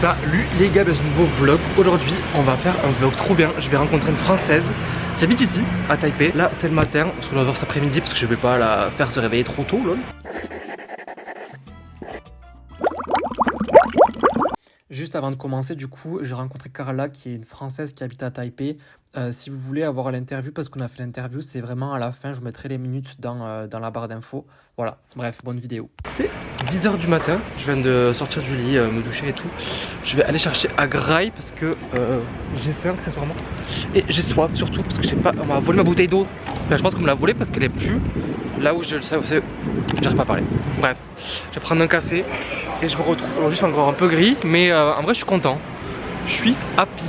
Salut les gars, bienvenue dans un nouveau vlog. Aujourd'hui on va faire un vlog trop bien. Je vais rencontrer une française qui habite ici à Taipei. Là c'est le matin, on se va voir cet après-midi parce que je vais pas la faire se réveiller trop tôt là. Juste avant de commencer, du coup, j'ai rencontré Carla qui est une française qui habite à Taipei. Si vous voulez avoir l'interview, parce qu'on a fait l'interview, c'est vraiment à la fin, je vous mettrai les minutes dans la barre d'infos. Voilà, bref, bonne vidéo. C'est 10h du matin, je viens de sortir du lit, me doucher et tout. Je vais aller chercher à Graille parce que j'ai faim accessoirement. Et j'ai soif surtout parce que je sais pas, on m'a volé ma bouteille d'eau. Enfin, je pense qu'on me l'a volée parce qu'elle est plus là où je le sais, j'arrive pas à parler. Bref, je vais prendre un café et je me retrouve. Aujourd'hui c'est encore un peu gris, mais en vrai je suis content. Je suis happy.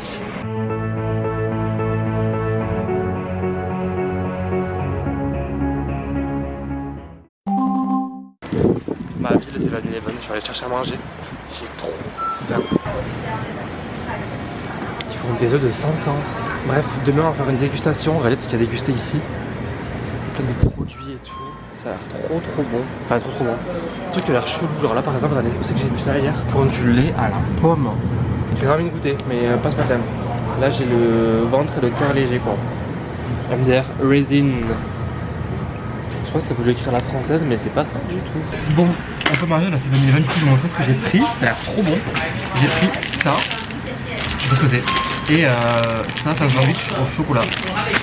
Ma ville c'est 7-Eleven, je vais aller chercher à manger. J'ai trop faim. Ils font des œufs de 100 ans. Bref, demain on va faire une dégustation. Regardez tout ce qu'il y a dégusté ici. Plein de produits et tout. Ça a l'air trop bon. Enfin trop bon. Un truc qui a l'air chelou. Genre là par exemple, regardez où c'est que j'ai vu ça hier. Ils font du lait à la pomme. J'ai envie de goûter, mais pas ce matin. Là j'ai le ventre et le cœur léger quoi. MDR Resin. Je pense que ça voulait écrire la française, mais c'est pas ça du tout. Bon, on peut manger là, c'est 7-Eleven qui vous montrer ce que j'ai pris. Ça a l'air trop bon. J'ai pris ça. Je sais pas ce que c'est. Et ça, c'est un sandwich au chocolat.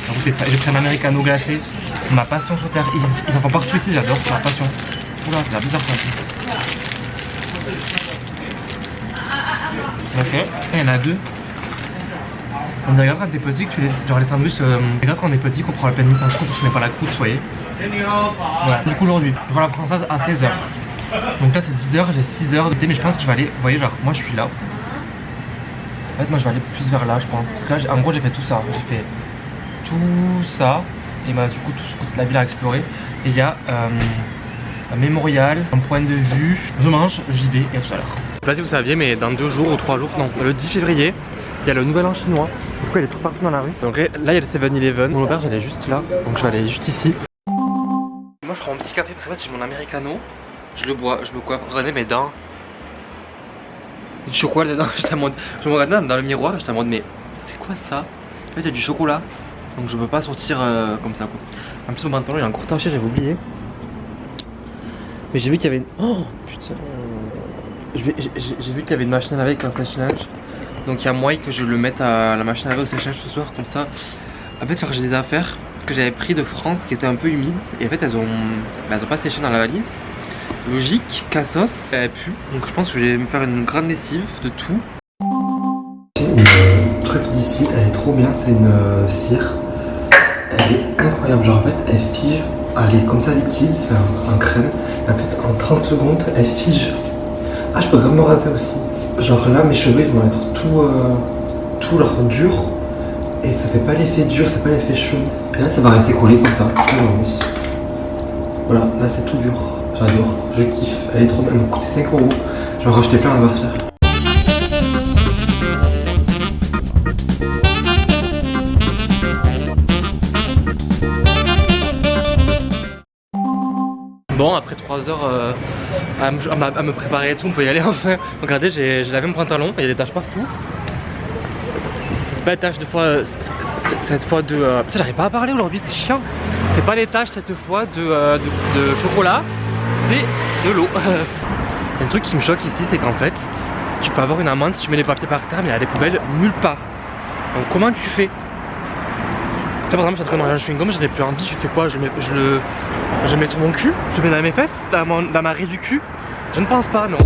Goûtez ça. J'ai pris un americano glacé. Ma passion sur terre. Ils en font partout ici, j'adore, c'est ma passion. Oula, c'est la bizarre ça. Ok, et il y en a deux. On dirait grave quand t'es petit que tu les. Genre les sandwichs, grave quand on est petit qu'on prend la peine de en croûte parce qu'on met pas la croûte, vous voyez. Voilà. Du coup aujourd'hui, je vois la française à 16h. Donc là c'est 10h, j'ai 6h de thé, mais je pense que je vais aller. Vous voyez, genre moi je suis là. En fait moi je vais aller plus vers là je pense. Parce que là en gros j'ai fait tout ça. J'ai fait tout ça. Et bah du coup tout ce côté de la ville à explorer. Et il y a un mémorial, un point de vue. Je mange, j'y vais et à tout à l'heure. Je sais pas si vous saviez mais dans 2 jours ou 3 jours, non, le 10 février, il y a le nouvel an chinois. Du coup il est tout partout dans la rue. Donc là il y a le 7-Eleven. Mon auberge elle est juste là. Donc je vais aller juste ici. Moi je prends un petit café parce qu'en fait j'ai mon americano. Je le bois, je me coiffe. Regardez mes dents. Il y a du chocolat dedans. Je me regarde dans le miroir et j'étais en mode mais c'est quoi ça? En fait il y a du chocolat. Donc je peux pas sortir comme ça quoi. En plus mon pantalon il est encore taché, j'avais oublié. Mais j'ai vu qu'il y avait une. Oh putain. J'ai vu qu'il y avait une machine à laver avec un sèche-linge. Donc il y a moyen que je le mette à la machine à laver au sèche-linge ce soir comme ça. En fait j'ai des affaires que j'avais pris de France qui étaient un peu humides. Et en fait elles ont pas séché dans la valise. Logique, cassos, elle pue. Donc je pense que je vais me faire une grande lessive de tout. Le truc d'ici, elle est trop bien, c'est une cire. Elle est incroyable, genre en fait elle fige, elle est comme ça liquide, enfin, en crème. Et en fait en 30 secondes elle fige. Ah je peux grave me raser aussi. Genre là mes cheveux ils vont être tout leur dur. Et ça fait pas l'effet dur, ça fait pas l'effet chaud. Et là ça va rester collé comme ça. Voilà, là c'est tout dur. J'adore, je kiffe, elle est trop belle, elle m'a coûté 5 €. Je vais en racheter plein à partir. Bon, après 3 heures à me préparer et tout, on peut y aller enfin. Regardez, j'ai lavé mon pantalon, il y a des taches partout. C'est pas des taches de fois. Cette fois de. Putain, j'arrive pas à parler aujourd'hui, c'est chiant. C'est pas des taches cette fois de chocolat. C'est de l'eau. Il y a un truc qui me choque ici, c'est qu'en fait, tu peux avoir une amende si tu mets les papiers par terre, mais il y a des poubelles nulle part. Donc comment tu fais? Parce que par exemple, je suis en train de manger un chewing-gum, j'en ai plus envie, je fais quoi? Je mets sur mon cul? Je mets dans mes fesses? Dans ma raie du cul? Je ne pense pas, non.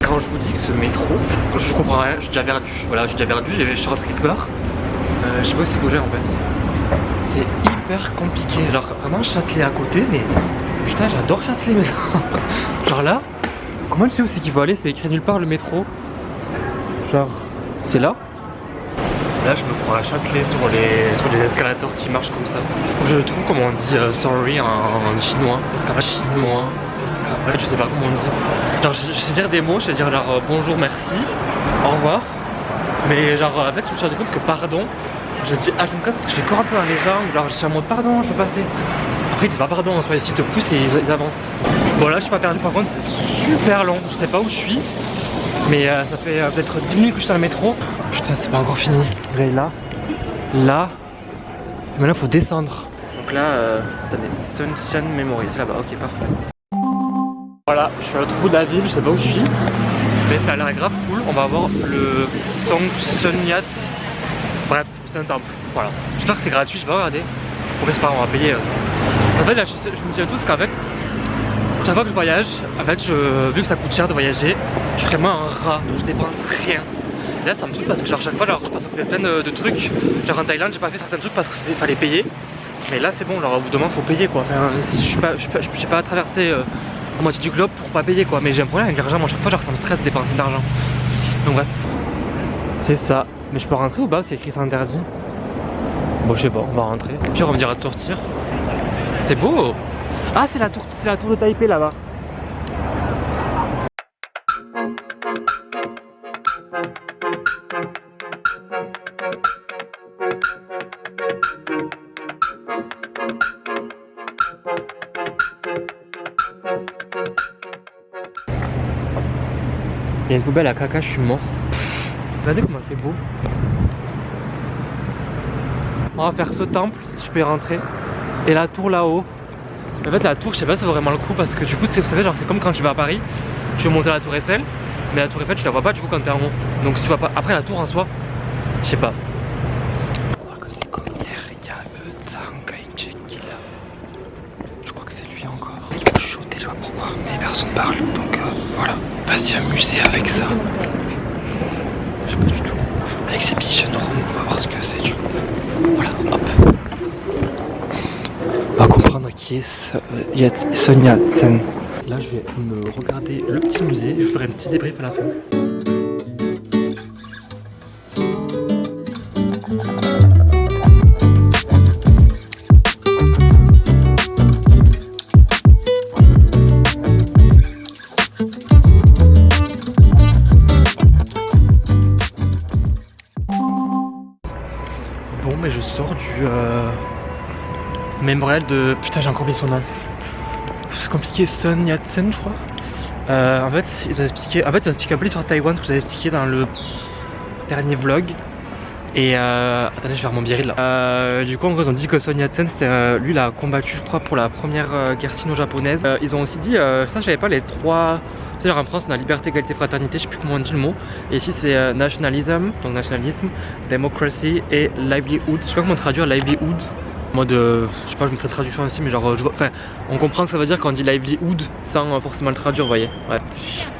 Quand je vous dis que ce métro, je comprends rien, je suis déjà perdu. Voilà, je suis déjà perdu, je suis rentré quelque part. Je sais pas si c'est bouger en fait. C'est hyper compliqué, genre vraiment Châtelet à côté, mais putain j'adore Châtelet mais genre là, comment je sais où c'est qu'il faut aller? C'est écrit nulle part le métro. Genre, c'est là. Là je me prends à Châtelet sur les escalators qui marchent comme ça. Je trouve comment on dit sorry en chinois, parce qu'en fait chinois, parce que je sais pas comment on dit. Genre je sais dire des mots, je sais dire genre bonjour, merci, au revoir. Mais genre en fait je me suis rendu compte que pardon, je dis H24 parce que je fais encore un peu dans les jambes, genre je suis en mode pardon, je veux passer. Après ils disent pas pardon, soit ici ils te poussent et ils avancent. Bon là je suis pas perdu, par contre c'est super long, je sais pas où je suis. Mais ça fait peut-être 10 minutes que je suis dans le métro. Putain c'est pas encore fini. J'allais là, là. Et maintenant faut descendre. Donc là, attendez, Sunshine Memories, c'est là-bas, ok parfait. Voilà, je suis à l'autre bout de la ville, je sais pas où je suis. Mais ça a l'air grave cool, on va voir le Songsunyat. Bref, c'est un temple, voilà. J'espère que c'est gratuit, j'ai pas regardé. Pourquoi c'est pas grave, on va payer. En fait là je me dis à tous qu'en fait, chaque fois que je voyage, en fait, vu que ça coûte cher de voyager, je suis vraiment un rat, je dépense rien. Et là ça me saoule parce que genre chaque fois je passe à côté de plein de trucs. Genre en Thaïlande j'ai pas fait certains trucs parce qu'il fallait payer. Mais là c'est bon, genre au bout d'un moment faut payer quoi. Enfin, je suis pas traversé la moitié du globe pour pas payer quoi. Mais j'ai un problème avec l'argent, moi chaque fois genre ça me stresse de dépenser de l'argent. Donc bref, c'est ça. Mais je peux rentrer ou pas? C'est écrit c'est interdit. Bon je sais pas, on va rentrer. Puis on me dira de sortir. C'est beau. Ah c'est la tour de Taipei là-bas. Il y a une poubelle à caca, je suis mort. Regardez comment c'est beau. On va faire ce temple si je peux y rentrer. Et la tour là-haut. En fait la tour je sais pas si ça vaut vraiment le coup parce que du coup vous savez genre c'est comme quand tu vas à Paris, tu veux monter à la tour Eiffel, mais la tour Eiffel tu la vois pas du coup quand t'es en haut. Donc si tu vois pas, après la tour en soi, je sais pas. Je crois que c'est comme hier, il y a Tsangkaïchek qui est là. Je crois que c'est lui encore. Il faut chuchoter, je sais pas pourquoi, mais personne parle donc voilà. Pas s'y amuser avec ça. Je sais pas du tout. Avec ces pigeons ronds, on va voir ce que c'est du coup. Voilà, hop. On va comprendre qui est Sun Yat-sen. Là je vais me regarder le petit musée, je ferai un petit débrief à la fin. Bon mais je sors du mémorial de... Putain j'ai encore oublié son nom. C'est compliqué, Sun Yat-sen je crois. En fait ils ont expliqué un peu sur Taïwan ce que j'avais expliqué dans le dernier vlog. Et attendez je vais faire mon biril là. Du coup en gros ils ont dit que Sun Yat-sen c'était lui il a combattu je crois pour la première guerre sino-japonaise. Ils ont aussi dit, ça je savais pas, les trois... Tu sais genre en France on a liberté, égalité, fraternité, je sais plus comment on dit le mot. Et ici c'est nationalism, donc nationalisme, democracy et livelihood. Je sais pas comment traduire livelihood. En mode, je sais pas, je mettrai traduction aussi, mais genre, enfin, on comprend ce que ça veut dire quand on dit livelihood sans forcément le traduire, vous voyez. Ouais.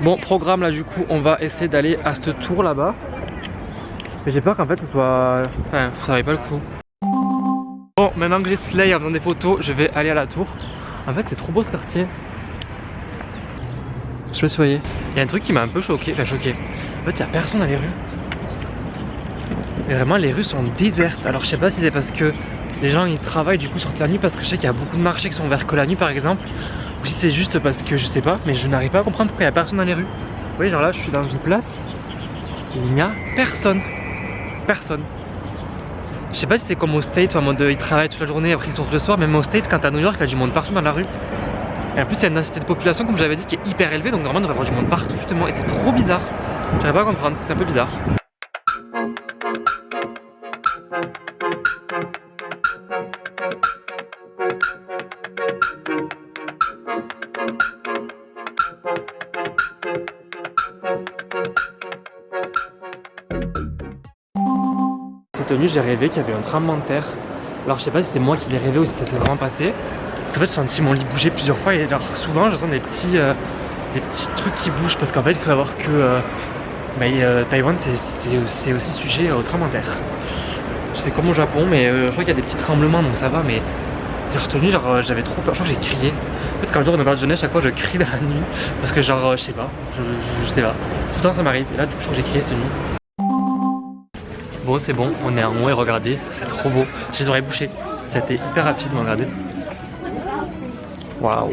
Bon, programme là, du coup, on va essayer d'aller à cette tour là-bas. Mais j'ai peur qu'en fait, ce soit. Enfin, ça vaille pas le coup. Bon, maintenant que j'ai slay en faisant des photos, je vais aller à la tour. En fait, c'est trop beau ce quartier. Je sais pas si vous voyez. Il y a un truc qui m'a un peu choqué, enfin choqué. En fait, il y a personne dans les rues. Et vraiment, les rues sont désertes. Alors, je sais pas si c'est parce que les gens ils travaillent du coup sortent la nuit parce que je sais qu'il y a beaucoup de marchés qui sont ouverts que la nuit par exemple. Ou si c'est juste parce que je sais pas, mais je n'arrive pas à comprendre pourquoi il n'y a personne dans les rues. Vous voyez genre là je suis dans une place, il n'y a personne. Personne. Je sais pas si c'est comme au States, en mode ils travaillent toute la journée après ils sortent le soir, même au States quand t'es à New York il y a du monde partout dans la rue. Et en plus il y a une densité de population comme j'avais dit qui est hyper élevée, donc normalement il devrait y avoir du monde partout justement et c'est trop bizarre. J'arrive pas à comprendre, c'est un peu bizarre. Cette nuit j'ai rêvé qu'il y avait un tremblement de terre. Alors je sais pas si c'est moi qui l'ai rêvé ou si ça s'est vraiment passé. Parce qu'en fait j'ai senti mon lit bouger plusieurs fois et genre souvent je sens des petits trucs qui bougent. Parce qu'en fait il faut savoir que Taïwan c'est aussi sujet au tremblement de terre. C'est comme au Japon mais je crois qu'il y a des petits tremblements donc ça va, mais j'ai retenu genre j'avais trop peur, je crois que j'ai crié. En fait quand je dors de déjeuner, chaque fois je crie dans la nuit. Parce que genre je sais pas, je sais pas. Tout le temps ça m'arrive et là du coup je crois que j'ai crié cette nuit. Bon c'est bon, on est en haut et regardez, c'est trop beau. J'ai les oreilles bouchées, c'était hyper rapide, mais regardez. Waouh.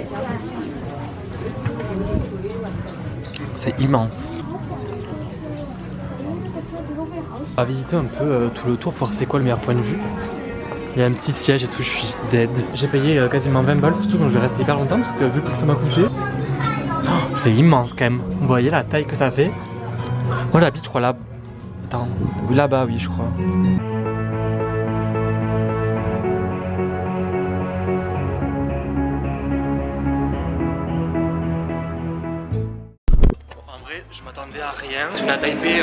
C'est immense. On va visiter un peu tout le tour pour voir c'est quoi le meilleur point de vue. Il y a un petit siège et tout, je suis dead. J'ai payé quasiment 20 balles, surtout quand je vais rester hyper longtemps parce que vu que ça m'a coûté. C'est immense quand même. Vous voyez la taille que ça fait? Moi j'habite, je crois là. Attends, oui, là-bas, oui, je crois. En vrai, je m'attendais à rien. Je viens à Taipei.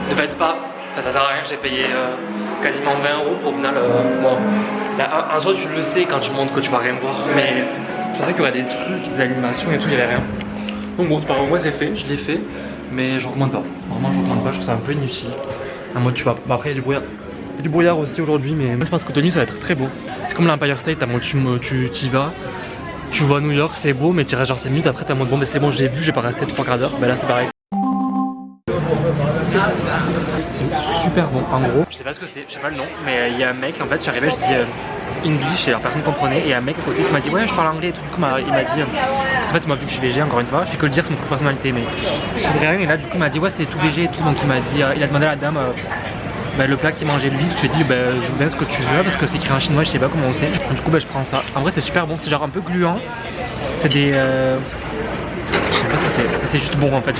Ne faites pas. Enfin, ça sert à rien. J'ai payé quasiment 20 € pour au final. Bon, là, en soi, tu le sais quand tu montres que tu vas rien voir. Mais je pensais qu'il y aurait des trucs, des animations et tout, il n'y avait rien. Donc bon, par moi c'est fait, je l'ai fait. Mais je recommande pas. Vraiment, je recommande pas. Je trouve ça un peu inutile. En mode, tu vas. Bah, après, il y a du brouillard. Il y a du brouillard aussi aujourd'hui, mais je pense que Tony ça va être très beau. C'est comme l'Empire State, à mode tu t'y vas. Tu vois New York, c'est beau, mais tu restes genre 5 minutes, après t'es en mode bon, mais c'est bon, j'ai vu, je vais pas rester 3 quarts d'heure. Bah là, c'est pareil. C'est super bon, en gros. Je sais pas ce que c'est, je sais pas le nom, mais il y a un mec, en fait, j'arrivais, je dis English et alors personne comprenait. Et il y a un mec à côté qui m'a dit ouais, je parle anglais et tout. Du coup, il m'a dit, en fait, il m'a vu que je suis végé, encore une fois. Je fais que le dire, c'est mon propre personnalité, mais je trouve rien. Et là, du coup, il m'a dit ouais, c'est tout végé et tout. Donc, il m'a dit, il a demandé à la dame. Bah, le plat qu'il mangeait lui, je lui ai dit bah, je vous donne ce que tu veux parce que c'est écrit en chinois, je sais pas comment on sait. Donc, du coup bah, je prends ça. En vrai c'est super bon, c'est genre un peu gluant. C'est des... je sais pas ce que c'est, c'est juste bon en fait.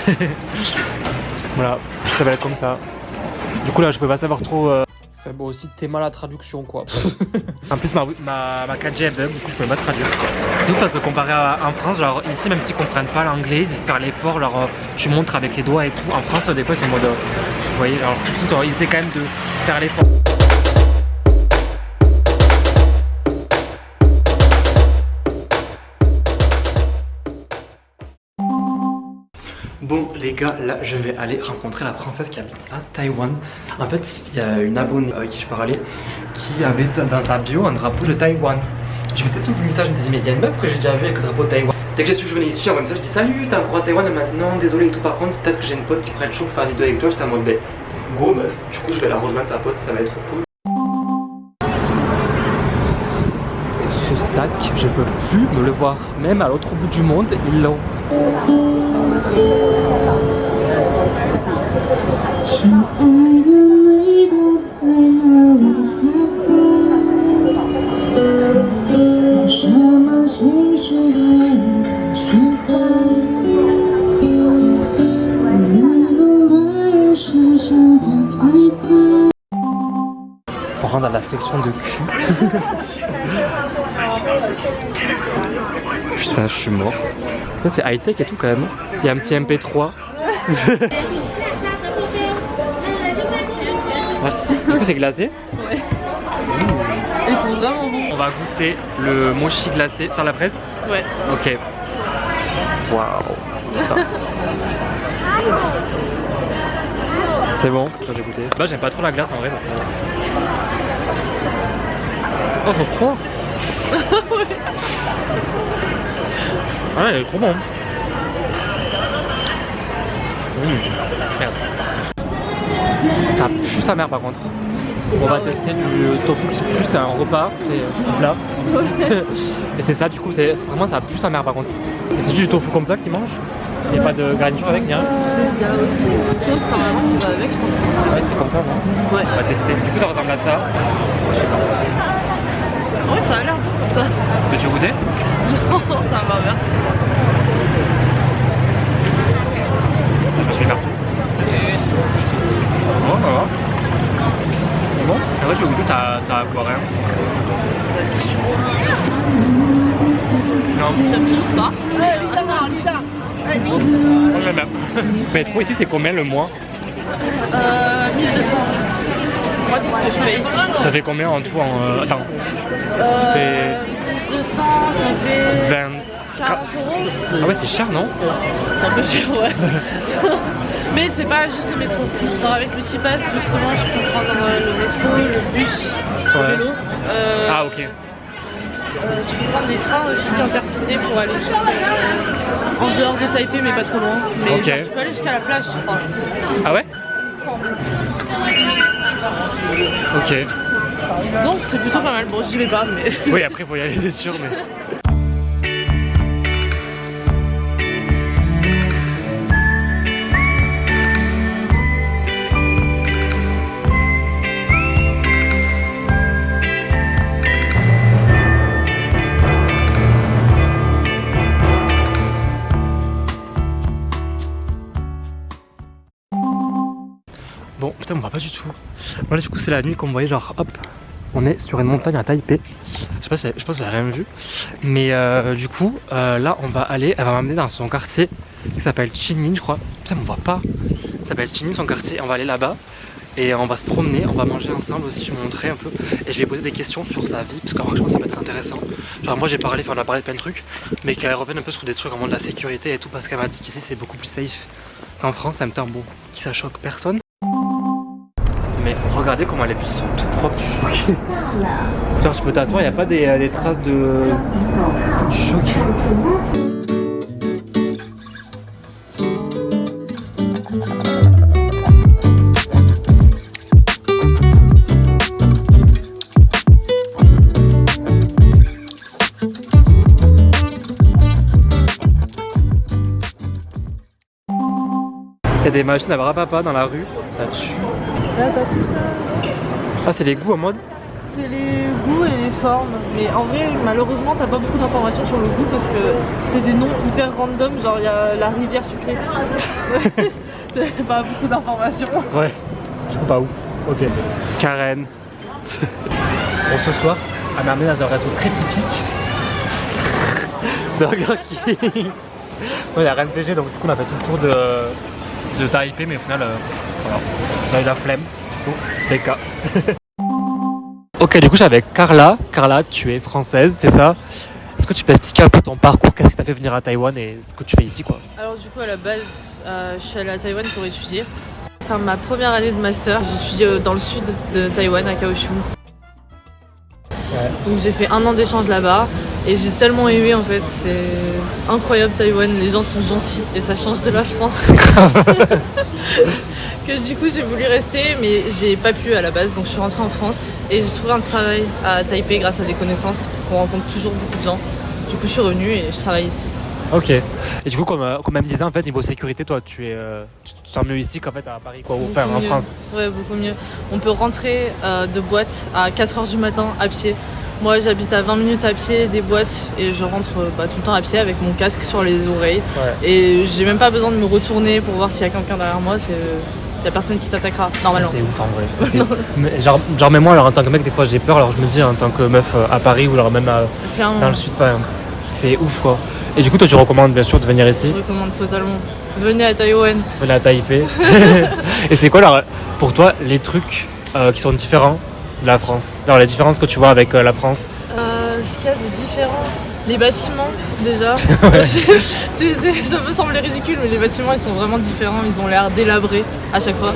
Voilà, ça va être comme ça. Du coup là je peux pas savoir trop... Enfin bon aussi t'es mal à la traduction quoi. En plus ma 4G elle bug, du coup je peux pas traduire. C'est ouf parce que comparé en France, genre ici même s'ils comprennent pas l'anglais, ils essaient de faire l'effort, genre tu montres avec les doigts et tout. En France des fois ils sont en mode... vous voyez, alors ici ils essaient quand même de faire l'effort. Bon les gars, là je vais aller rencontrer la Française qui habite à Taïwan. En fait, il y a une abonnée avec qui je parlais qui avait dans sa bio un drapeau de Taïwan. Je mettais son petit message, je me disais mais il y a une meuf que j'ai déjà vue avec le drapeau de Taïwan. Dès que j'ai su que je venais ici, j'envoie un message, je dis salut, t'es encore à Taïwan? Elle m'a dit non, désolé et tout. Par contre, peut-être que j'ai une pote qui pourrait être chaud pour faire des vidéos avec toi. J'étais en mode ben, go meuf. Du coup, je vais la rejoindre, sa pote, ça va être trop cool. Ce sac, je peux plus me le voir. Même à l'autre bout du monde, ils l'ont. On rentre dans la section de cul. Putain, je suis mort. Ça c'est high-tech et tout quand même. Il y a un petit MP3. Merci. Du coup c'est glacé? Ouais. Ils sont vraiment bons. On va goûter le mochi glacé sans la fraise? Ouais. Ok. Waouh. C'est bon, ça j'ai goûté. Bah j'aime pas trop la glace en vrai. Oh c'est froid. Ouais. Ah il est trop bon. Merde. Ça pue sa mère par contre. On va tester du tofu qui pue, c'est un repas, c'est un plat. Et c'est ça du coup, vraiment ça pue sa mère par contre. Et c'est juste du tofu comme ça qu'ils mangent? Il n'y a pas de garniture avec, ni rien? Il y a aussi une sauce normalement qui va avec, je pense. Ouais c'est comme ça non? Ouais. On va tester, du coup ça ressemble à ça. Ouais ça a l'air bon comme ça. Peux-tu goûter? Non, ça va bien. Je fais partout. Bon, ça va. C'est bon? En vrai, je vais goûter, ça boit rien. Non. J'aime toujours pas. On même. Mais trop ici, c'est combien le mois? 1200. Moi, c'est ce que je paye. Ça fait combien en tout en. Attends. Ça fait. 200, ça fait. 20. 40 €. Ah ouais, c'est cher, non? C'est un peu cher, ouais. Mais c'est pas juste le métro. Genre avec le T-Pass, justement, je peux prendre le métro, le bus, le vélo. Ah, ok. Tu peux prendre des trains aussi d'Intercité pour aller en dehors de Taipei, mais pas trop loin. Mais Ok. genre, tu peux aller jusqu'à la plage, je crois. Ah ouais? Ok. Donc c'est plutôt pas mal. Bon, j'y vais pas, mais. Oui, après, faut y aller, c'est sûr, mais. Bon, putain, on voit pas du tout. Voilà, du coup, c'est la nuit comme vous voyez, genre hop, on est sur une montagne à Taipei. Je pense que vous avez rien vu. Mais du coup, là, on va aller, elle va m'amener dans son quartier qui s'appelle Chinin, je crois. Putain, on voit pas. Ça s'appelle Chinin, son quartier. On va aller là-bas et on va se promener, on va manger ensemble aussi. Je vais vous montrer un peu et je vais poser des questions sur sa vie parce que franchement, ça va être intéressant. Genre, moi, j'ai parlé, on a parlé de plein de trucs, mais qu'elle revienne un peu sur des trucs vraiment de la sécurité et tout parce qu'elle m'a dit qu'ici, c'est beaucoup plus safe qu'en France. En même temps, bon, qui ça choque personne. Mais regardez comment les bus sont tout propres. Genre, tu peux t'asseoir, il n'y a pas des traces de choqué. Il y a des machines à bras-papa dans la rue, ça tue. Là, t'as tout ça. Ah, c'est les goûts en mode. C'est les goûts et les formes. Mais en vrai, malheureusement, t'as pas beaucoup d'informations sur le goût parce que c'est des noms hyper random. Genre, il y a la rivière sucrée. C'est pas beaucoup d'informations. Ouais, je trouve pas ouf. Ok. Karen. Bon, ce soir, elle m'a amené dans un resto très typique. Burger King. Ouais, il n'y a rien de végé, donc du coup, on a fait tout le tour de Taipei, mais au final, voilà. On a eu la flemme. Donc, DK. Ok, du coup, je suis avec Carla. Carla, tu es française, c'est ça? Est-ce que tu peux expliquer un peu ton parcours? Qu'est-ce qui t'a fait venir à Taïwan et ce que tu fais ici, quoi? Alors, du coup, à la base, je suis allée à Taïwan pour étudier. Enfin, ma première année de master, j'étudie dans le sud de Taïwan, à Kaohsiung. Ouais. Donc, j'ai fait 1 an d'échange là-bas. Et j'ai tellement aimé en fait, c'est incroyable Taïwan, les gens sont gentils et ça change de la France. Que du coup j'ai voulu rester mais j'ai pas pu à la base, donc je suis rentrée en France et j'ai trouvé un travail à Taipei grâce à des connaissances parce qu'on rencontre toujours beaucoup de gens. Du coup je suis revenue et je travaille ici. Ok. Et du coup comme elle me disait en fait niveau sécurité toi tu te sens mieux ici qu'en fait à Paris quoi, ou enfin en France. Ouais, beaucoup mieux. On peut rentrer de boîte à 4h du matin à pied. Moi j'habite à 20 minutes à pied des boîtes et je rentre tout le temps à pied avec mon casque sur les oreilles. Ouais. Et j'ai même pas besoin de me retourner pour voir s'il y a quelqu'un derrière moi, y a personne qui t'attaquera normalement. C'est ouf en vrai. genre même moi alors, en tant que mec des fois j'ai peur, alors je me dis en tant que meuf à Paris ou alors même dans le sud, c'est ouf quoi. Et du coup toi tu recommandes bien sûr de venir ici? Je recommande totalement. Venez à Taïwan. Venez à Taipei. Et c'est quoi alors, pour toi les trucs qui sont différents de la France? Alors les différences que tu vois avec la France? Ce qu'il y a de différent, les bâtiments déjà. Ouais. Ça peut sembler ridicule mais les bâtiments ils sont vraiment différents, ils ont l'air délabrés à chaque fois.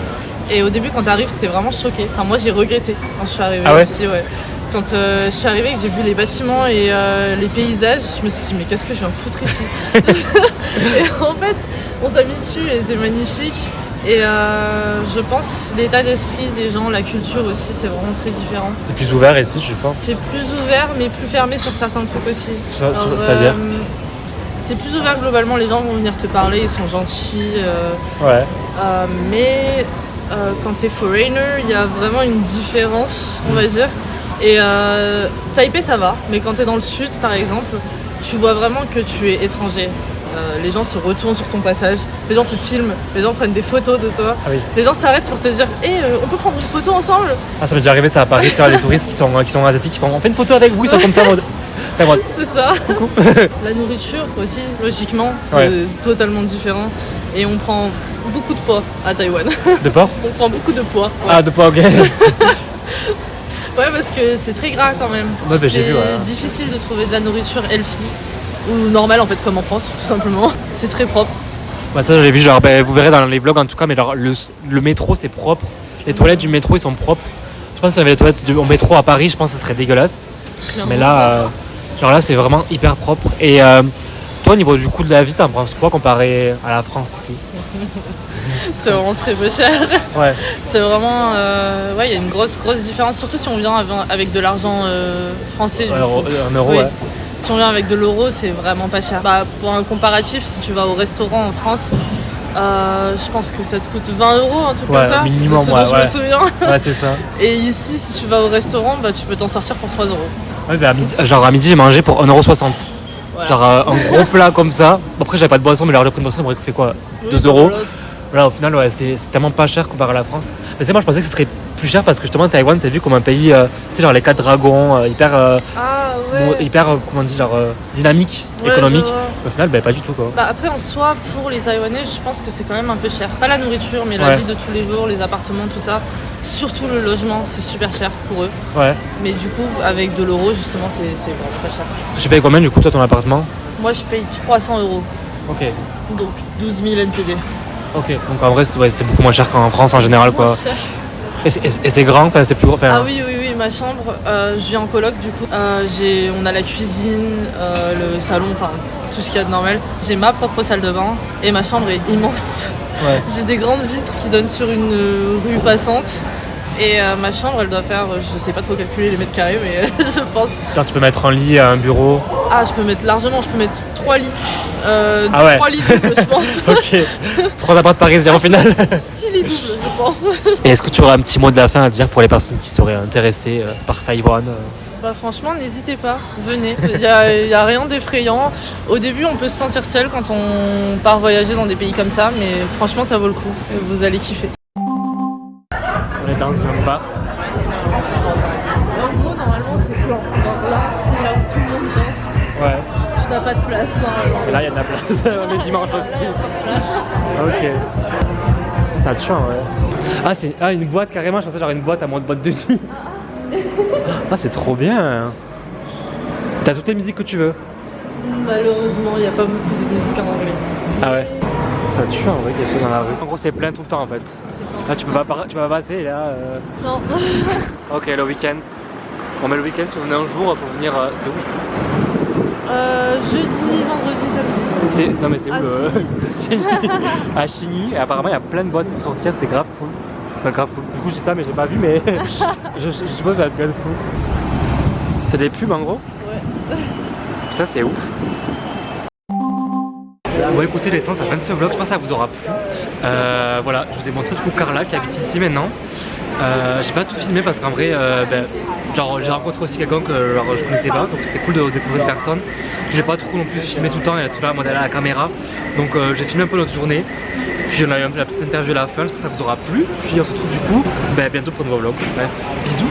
Et au début quand t'arrives t'es vraiment choqué. Enfin moi j'ai regretté quand je suis arrivée ici. Ouais. Quand je suis arrivée et que j'ai vu les bâtiments et les paysages, je me suis dit mais qu'est-ce que je viens foutre ici? Et en fait on s'habitue et c'est magnifique. Et je pense l'état d'esprit des gens, la culture aussi, c'est vraiment très différent. C'est plus ouvert ici, je pense. C'est plus ouvert, mais plus fermé sur certains trucs aussi. C'est-à-dire c'est plus ouvert globalement, les gens vont venir te parler, ils sont gentils. Ouais. Mais quand t'es foreigner, il y a vraiment une différence, on va dire. Et Taipei, ça va, mais quand t'es dans le sud, par exemple, tu vois vraiment que tu es étranger. Les gens se retournent sur ton passage, les gens te filment, les gens prennent des photos de toi. Ah oui. Les gens s'arrêtent pour te dire on peut prendre une photo ensemble? Ah, ça m'est déjà arrivé ça à Paris, tu vois, les touristes qui sont asiatiques qui font on fait une photo avec vous, ils sont comme ça. C'est ça. Coucou. La nourriture aussi, logiquement, c'est totalement différent. Et on prend beaucoup de poids à Taïwan. De porc? On prend beaucoup de poids. Ouais. Ah, de poids, ok. Ouais, parce que c'est très gras quand même. Ouais, c'est difficile de trouver de la nourriture healthy. Ou normal en fait comme en France tout simplement. C'est très propre. Bah ça j'avais vu genre vous verrez dans les vlogs en tout cas, mais genre, le métro c'est propre. Les toilettes du métro ils sont propres. Je pense qu'il y avait les toilettes au métro à Paris, je pense que ce serait dégueulasse. Clairement. Mais là genre là c'est vraiment hyper propre. Et toi au niveau du coût de la vie t'en penses quoi comparé à la France ici? C'est vraiment très peu cher. Ouais. C'est vraiment il y a une grosse différence, surtout si on vient avec de l'argent français. En euros, oui. Ouais. Si on vient avec de l'euro, c'est vraiment pas cher. Pour un comparatif, si tu vas au restaurant en France, je pense que ça te coûte 20 euros, un truc comme ça. Minimum, ce dont je me souviens. Ouais, c'est ça. Et ici, si tu vas au restaurant, tu peux t'en sortir pour 3 euros. Ouais, genre à midi, j'ai mangé pour 1,60€. Voilà. Genre un gros plat comme ça. Après, j'avais pas de boisson, mais alors j'ai pris une boisson, ça m'aurait fait quoi, 2 euros. Là, au final, ouais, c'est tellement pas cher comparé à la France. Mais c'est moi, je pensais que ce serait plus cher parce que justement, Taïwan, c'est vu comme un pays, tu sais, genre les 4 dragons, hyper, comment on dit, genre dynamique, Ouais, économique. je vois. Au final, pas du tout, quoi. Bah après en soi pour les Taïwanais je pense que c'est quand même un peu cher. Pas la nourriture mais la Ouais. vie de tous les jours, les appartements, tout ça. Surtout le logement c'est super cher pour eux. Ouais. Mais du coup avec de l'euro justement c'est vraiment pas cher. Parce que tu payes combien, du coup, toi, ton appartement? Moi je paye 300 €. Ok. Donc 12 000 NTD. Ok. Donc en vrai, c'est beaucoup moins cher qu'en France en général, quoi. Moins cher. Et c'est grand, enfin, c'est plus gros. Ah oui, ma chambre, je vis en coloc du coup. On a la cuisine, le salon, enfin tout ce qu'il y a de normal. J'ai ma propre salle de bain et ma chambre est immense. Ouais. J'ai des grandes vitres qui donnent sur une rue passante. Et ma chambre, elle doit faire, je sais pas trop calculer les mètres carrés, mais je pense. Genre, tu peux mettre un lit, un bureau. Ah, je peux mettre largement, je peux mettre 3 lits. Ah ouais. 3 lits doubles, je pense. Ok. 3 apparts parisiens au final. 6 lits doubles, je pense. Et est-ce que tu aurais un petit mot de la fin à dire pour les personnes qui seraient intéressées par Taïwan? Bah franchement, n'hésitez pas, venez. Il y a rien d'effrayant. Au début, on peut se sentir seul quand on part voyager dans des pays comme ça, mais franchement, ça vaut le coup. Vous allez kiffer. On est dans un bar. En gros, normalement, c'est plan. Là, c'est là où tout le monde danse. Ouais. Tu n'as pas de place. Et là, il y a de la place. On est dimanche aussi. Ok. Ça tue, ouais. Ah, c'est une boîte carrément. Je pensais genre une boîte à mode boîte de nuit. Ah, c'est trop bien. T'as toutes les musiques que tu veux. Malheureusement, il n'y a pas beaucoup de musique en anglais. Ah ouais. Ça tue en vrai qu'il y a ça dans la rue. En gros, c'est plein tout le temps en fait. Là, tu peux pas passer. Et là. Non. Ok, le week-end. On met le week-end si on est un jour pour venir. C'est où? Jeudi, vendredi, samedi. Non mais c'est Ah, où Chigny. À Chigny. Et apparemment, il y a plein de boîtes pour sortir. C'est grave cool. Enfin, grave cool. Du coup, je dis ça, mais j'ai pas vu, mais je suppose que ça va être grave cool. C'est des pubs en gros? Ouais. Ça, c'est ouf. Bon, écoutez, l'essence, à la fin de ce vlog, je pense que ça vous aura plu. Voilà, je vous ai montré du coup Carla qui habite ici maintenant. J'ai pas tout filmé parce qu'en vrai, genre j'ai rencontré aussi quelqu'un que je connaissais pas, donc c'était cool de découvrir une personne. Je n'ai pas trop non plus filmé tout le temps, elle est tout là, moi elle a la caméra. Donc j'ai filmé un peu notre journée. Puis on a eu un peu la petite interview à la fin, j'espère que ça vous aura plu. Puis on se retrouve du coup bientôt pour un nouveau vlog. Ouais. Bisous.